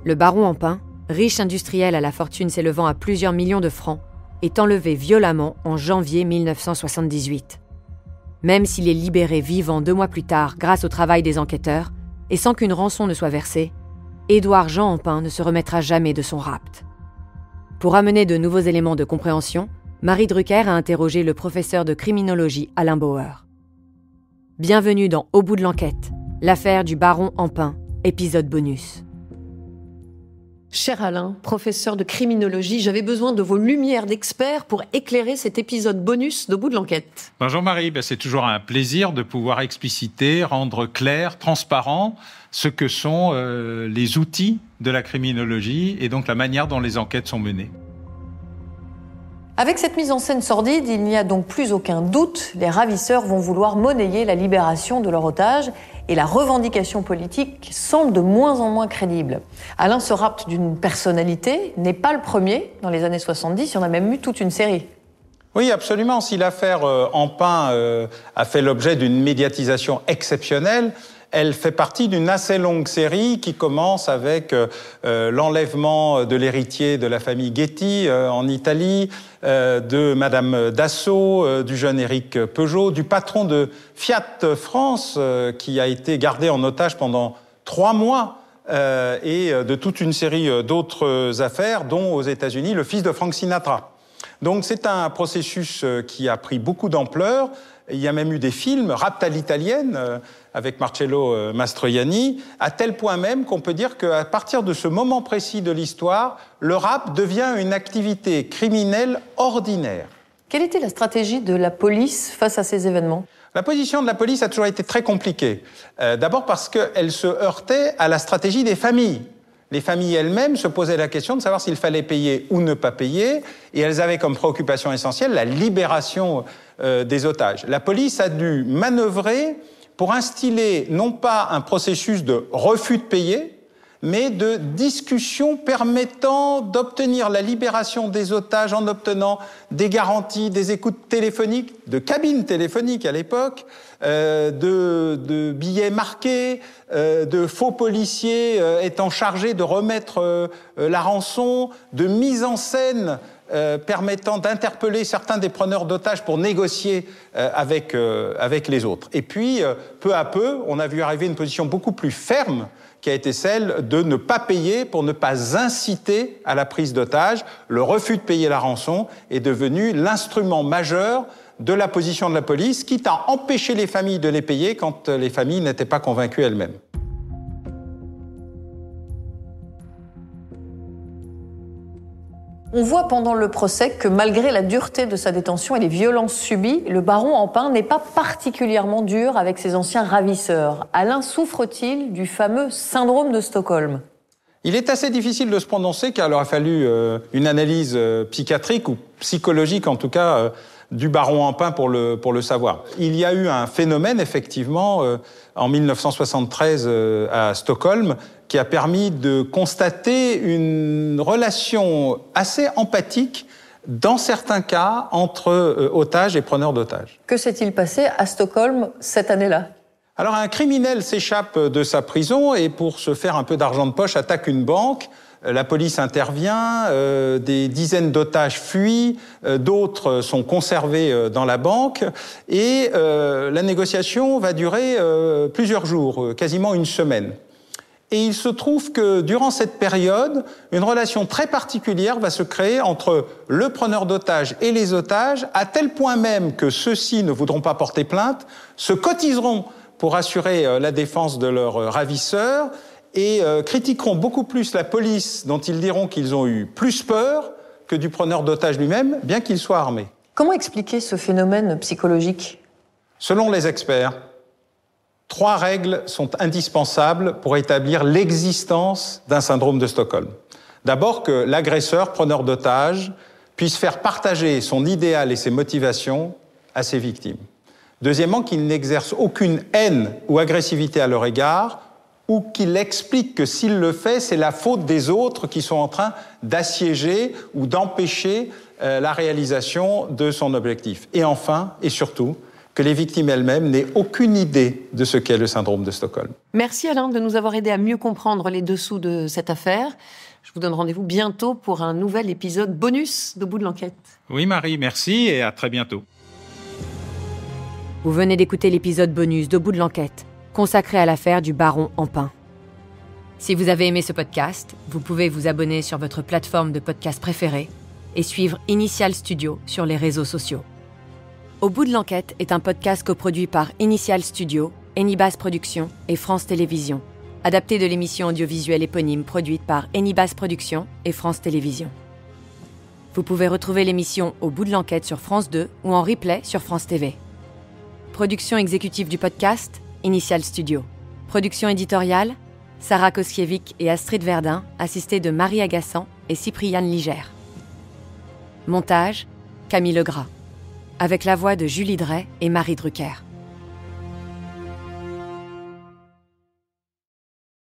Le baron Empain, riche industriel à la fortune s'élevant à plusieurs millions de francs, est enlevé violemment en janvier 1978. Même s'il est libéré vivant 2 mois plus tard grâce au travail des enquêteurs, et sans qu'une rançon ne soit versée, Édouard Jean Empain ne se remettra jamais de son rapt. Pour amener de nouveaux éléments de compréhension, Marie Drucker a interrogé le professeur de criminologie Alain Bauer. Bienvenue dans Au bout de l'enquête, l'affaire du baron Empain, épisode bonus. Cher Alain, professeur de criminologie, j'avais besoin de vos lumières d'experts pour éclairer cet épisode bonus d'Au bout de l'enquête. Bonjour Marie, c'est toujours un plaisir de pouvoir expliciter, rendre clair, transparent ce que sont les outils de la criminologie et donc la manière dont les enquêtes sont menées. Avec cette mise en scène sordide, il n'y a donc plus aucun doute, les ravisseurs vont vouloir monnayer la libération de leur otage et la revendication politique semble de moins en moins crédible. Alain se rapte d'une personnalité, n'est pas le premier dans les années 70, il y en a même eu toute une série. Oui, absolument. Si l'affaire Empain a fait l'objet d'une médiatisation exceptionnelle, elle fait partie d'une assez longue série qui commence avec l'enlèvement de l'héritier de la famille Getty en Italie, de Madame Dassault, du jeune Éric Peugeot, du patron de Fiat France qui a été gardé en otage pendant 3 mois et de toute une série d'autres affaires, dont aux États-Unis le fils de Frank Sinatra. Donc c'est un processus qui a pris beaucoup d'ampleur. Il y a même eu des films, Rapt à l'italienne, avec Marcello Mastroianni, à tel point même qu'on peut dire qu'à partir de ce moment précis de l'histoire, le rap devient une activité criminelle ordinaire. Quelle était la stratégie de la police face à ces événements ? La position de la police a toujours été très compliquée. D'abord parce qu'elle se heurtait à la stratégie des familles. Les familles elles-mêmes se posaient la question de savoir s'il fallait payer ou ne pas payer, et elles avaient comme préoccupation essentielle la libération des otages. La police a dû manœuvrer pour instiller non pas un processus de refus de payer, mais de discussion permettant d'obtenir la libération des otages en obtenant des garanties, des écoutes téléphoniques, de cabines téléphoniques à l'époque, de billets marqués, de faux policiers étant chargés de remettre la rançon, de mise en scène permettant d'interpeller certains des preneurs d'otages pour négocier avec les autres. Et puis, peu à peu, on a vu arriver une position beaucoup plus ferme qui a été celle de ne pas payer pour ne pas inciter à la prise d'otages. Le refus de payer la rançon est devenu l'instrument majeur de la position de la police, quitte à empêcher les familles de les payer quand les familles n'étaient pas convaincues elles-mêmes. On voit pendant le procès que malgré la dureté de sa détention et les violences subies, le baron Empain n'est pas particulièrement dur avec ses anciens ravisseurs. Alain souffre-t-il du fameux syndrome de Stockholm ? Il est assez difficile de se prononcer car il aurait fallu une analyse psychiatrique ou psychologique en tout cas du baron Empain pour le savoir. Il y a eu un phénomène effectivement en 1973 à Stockholm qui a permis de constater une relation assez empathique, dans certains cas, entre otages et preneurs d'otages. Que s'est-il passé à Stockholm cette année-là ? Alors, un criminel s'échappe de sa prison et, pour se faire un peu d'argent de poche, attaque une banque. La police intervient, des dizaines d'otages fuient, d'autres sont conservés dans la banque et la négociation va durer plusieurs jours, quasiment une semaine. Et il se trouve que durant cette période, une relation très particulière va se créer entre le preneur d'otages et les otages, à tel point même que ceux-ci ne voudront pas porter plainte, se cotiseront pour assurer la défense de leurs ravisseurs et critiqueront beaucoup plus la police, dont ils diront qu'ils ont eu plus peur que du preneur d'otages lui-même, bien qu'il soit armé. Comment expliquer ce phénomène psychologique ? Selon les experts, 3 règles sont indispensables pour établir l'existence d'un syndrome de Stockholm. D'abord, que l'agresseur, preneur d'otages, puisse faire partager son idéal et ses motivations à ses victimes. Deuxièmement, qu'il n'exerce aucune haine ou agressivité à leur égard, ou qu'il explique que s'il le fait, c'est la faute des autres qui sont en train d'assiéger ou d'empêcher la réalisation de son objectif. Et enfin, et surtout, que les victimes elles-mêmes n'aient aucune idée de ce qu'est le syndrome de Stockholm. Merci Alain de nous avoir aidé à mieux comprendre les dessous de cette affaire. Je vous donne rendez-vous bientôt pour un nouvel épisode bonus d'Au bout de l'enquête. Oui Marie, merci et à très bientôt. Vous venez d'écouter l'épisode bonus d'Au bout de l'enquête, consacré à l'affaire du baron Empain. Si vous avez aimé ce podcast, vous pouvez vous abonner sur votre plateforme de podcast préférée et suivre Initial Studio sur les réseaux sociaux. Au bout de l'enquête est un podcast coproduit par Initial Studio, Enibas Productions et France Télévisions, adapté de l'émission audiovisuelle éponyme produite par Enibas Productions et France Télévisions. Vous pouvez retrouver l'émission Au bout de l'enquête sur France 2 ou en replay sur France TV. Production exécutive du podcast, Initial Studio. Production éditoriale, Sarah Koskiewicz et Astrid Verdun, assistées de Marie Agassan et Cypriane Ligère. Montage, Camille Legras. Avec la voix de Julie Drey et Marie Drucker.